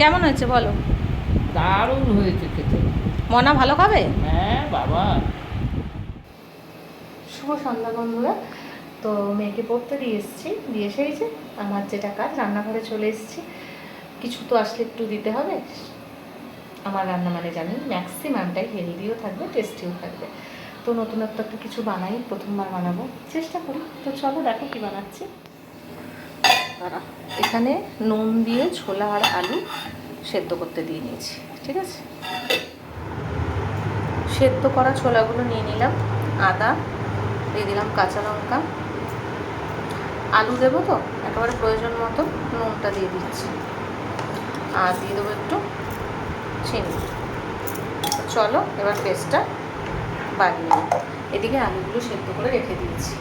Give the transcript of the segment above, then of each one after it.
কেমন হয়েছে বলো? দারুণ হয়েছে খেতে। মনা ভালো খাবে? হ্যাঁ বাবা। শুভ সন্ধ্যা বন্ধুরা। তো মেয়েকে পড়তে দিয়ে এসেছি, দিয়ে এসেই যে আমার যেটা কাজ, রান্নাঘরে চলে এসেছি। কিছু তো আসলে একটু দিতে হবে। আমার রান্না মানে জানি ম্যাক্সিমামটাই হেলদিও থাকবে, টেস্টিও থাকবে। তো নতুনত্ব একটা কিছু বানাই, প্রথমবার বানাবো, চেষ্টা করি। তো চলো দেখো কী বানাচ্ছি। এখানে নুন দিয়ে ছোলা আর আলু সেদ্ধ করতে দিয়ে নিয়েছি, ঠিক আছে। সেদ্ধ করা ছোলাগুলো নিয়ে নিলাম, আদা দিয়ে দিলাম, কাঁচা লঙ্কা, আলু দেবো তো একেবারে প্রয়োজন মতো নুনটা দিয়ে দিচ্ছি, আর দিয়ে দেবো একটু চিনি। চলো এবার পেস্টটা বানিয়ে নেব। এদিকে আলুগুলো সেদ্ধ করে রেখে দিয়েছি।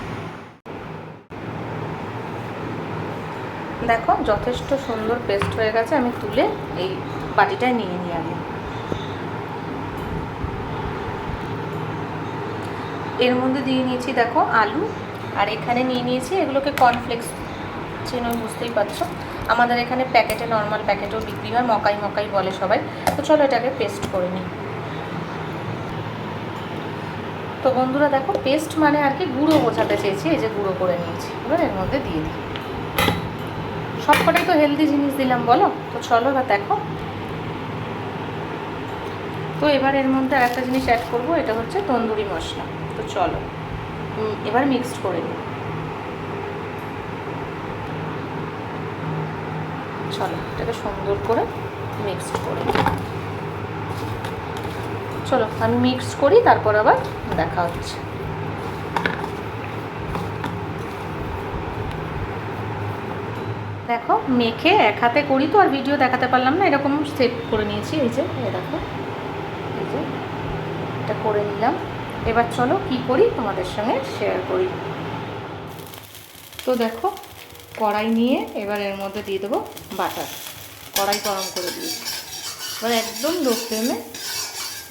দেখো যথেষ্ট সুন্দর পেস্ট হয়ে গেছে। আমি তুলে এই বাটিটায় নিয়ে নিই আগে। এর মধ্যে দিয়ে নিয়েছি দেখো আলু, আর এখানে নিয়ে নিয়েছি এগুলোকে কর্নফ্লেক্স, চেনো বুঝতেই পারছো। আমাদের এখানে প্যাকেটে, নর্মাল প্যাকেটেও বিক্রি হয়, মকাই মকাই বলে সবাই। তো চলো এটাকে পেস্ট করে নিই। তো বন্ধুরা দেখো, পেস্ট মানে আর কি গুঁড়ো বোঝাতে চেয়েছি। এই যে গুঁড়ো করে নিয়েছি, এবার এর মধ্যে দিয়ে দিই। সবকটাই তো হেলদি জিনিস দিলাম বলো। তো চলো এবার দেখো। তো এবার এর মধ্যে আর একটা জিনিস অ্যাড করবো, এটা হচ্ছে তন্দুরি মশলা। তো চলো এবার মিক্সড করে নিই। চলো এটাকে সুন্দর করে মিক্সড করে নিই। চলো আমি মিক্সড করি, তারপর আবার দেখা হচ্ছে। দেখো মেখে এক হাতে করি তো আর ভিডিও দেখাতে পারলাম না, এরকম সেট করে নিয়েছি। এই যে দেখো, এই যে এটা করে নিলাম। এবার চলো কি করি তোমাদের সঙ্গে শেয়ার করি। তো দেখো কড়াই নিয়ে এবার এর মধ্যে দিয়ে দেবো বাটার। কড়াই গরম করে দিয়েছি, এবার একদম লো ফ্লেমে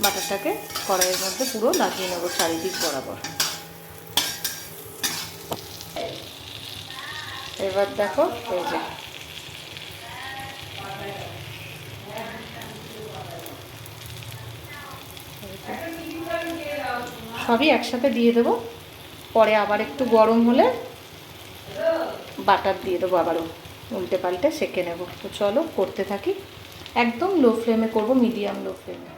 বাটারটাকে কড়াইয়ের মধ্যে পুরো লাগিয়ে নেবো চারিদিক বরাবর। এবার দেখো এই যে সবই একসাথে দিয়ে দেবো। পরে আবার একটু গরম হলে বাটার দিয়ে দেবো, আবারও উল্টে পাল্টে সেঁকে নেব। তো চলো করতে থাকি। একদম লো ফ্লেমে করব, মিডিয়াম লো ফ্লেমে।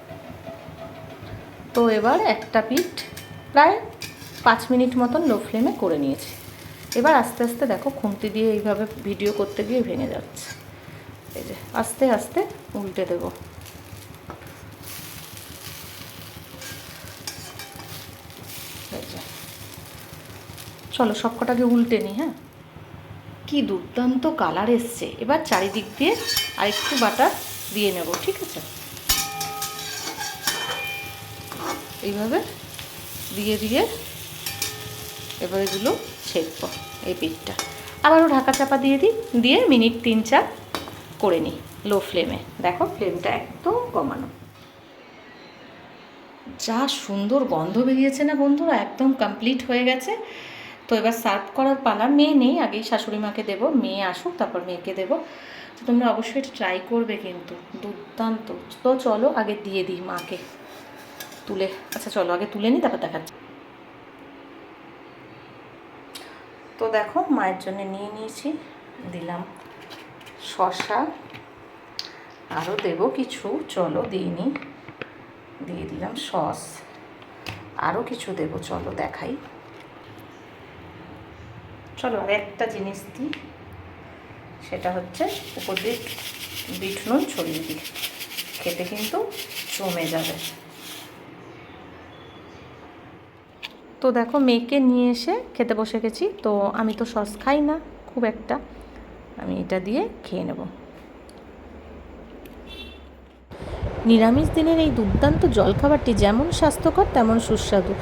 তো এবার একটা পিঠ প্রায় 5 মিনিট মতন লো ফ্লেমে করে নিয়েছি। এবার আস্তে আস্তে দেখো খুন্তি দিয়ে এইভাবে ভিডিও করতে গিয়ে ভেঙে যাচ্ছে। এই যে আস্তে আস্তে উল্টে দেবো। চলো সবকটাকে উল্টে নিই। হ্যাঁ, কি দুর্দান্ত কালার এসছে। এবার চারিদিক দিয়ে আরেকটু বাটার দিয়ে নেব, ঠিক আছে। এইভাবে দিয়ে দিয়ে এবার এগুলো ছেঁকবো। এই পিঠটা আবারও ঢাকা চাপা দিয়ে দিই, দিয়ে মিনিট 3-4 করে নিই লো ফ্লেমে। দেখো ফ্লেমটা একদম কমানো। যা সুন্দর গন্ধ বেরিয়েছে না বন্ধুরা, একদম কমপ্লিট হয়ে গেছে। তো এবার সার্ভ করার পালা। মেয়ে নেই, আগেই শাশুড়ি মাকে দেবো, মেয়ে আসুক তারপর মেয়েকে দেবো। তো তোমরা অবশ্যই এটা ট্রাই করবে কিন্তু, দুর্দান্ত। তো চলো আগে দিয়ে দিই মাকে তুলে। আচ্ছা চলো আগে তুলে নিই, তারপর দেখাচ্ছি। তো দেখো মায়ের জন্য নিয়ে নিয়েছি, দিলাম শসা, আরও দেবো কিছু, চলো দিয়ে নিই। দিয়ে দিলাম সস, আরও কিছু দেবো, চলো দেখাই। চলো আর একটা জিনিস দিই, সেটা হচ্ছে উপর দিয়ে বিট নুন ছড়িয়ে দিই। খেতে কিন্তু জমে যাবে। তো দেখো মেয়েকে নিয়ে এসে খেতে বসে গেছি। তো আমি তো সস খাই না খুব একটা, আমি এটা দিয়ে খেয়ে নেব। নিরামিষ দিনের এই দুর্দান্ত জলখাবারটি যেমন স্বাস্থ্যকর তেমন সুস্বাদু।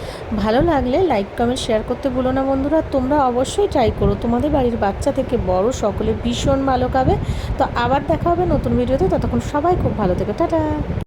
ভালো লাগলে লাইক কমেন্ট শেয়ার করতে ভুলো না বন্ধুরা। তোমরা অবশ্যই ট্রাই করো, তোমাদের বাড়ির বাচ্চা থেকে বড় সকলে ভীষণ ভালো খাবে। তো আবার দেখা হবে নতুন ভিডিওতে, ততক্ষণ সবাই খুব ভালো থেকো, টাটা।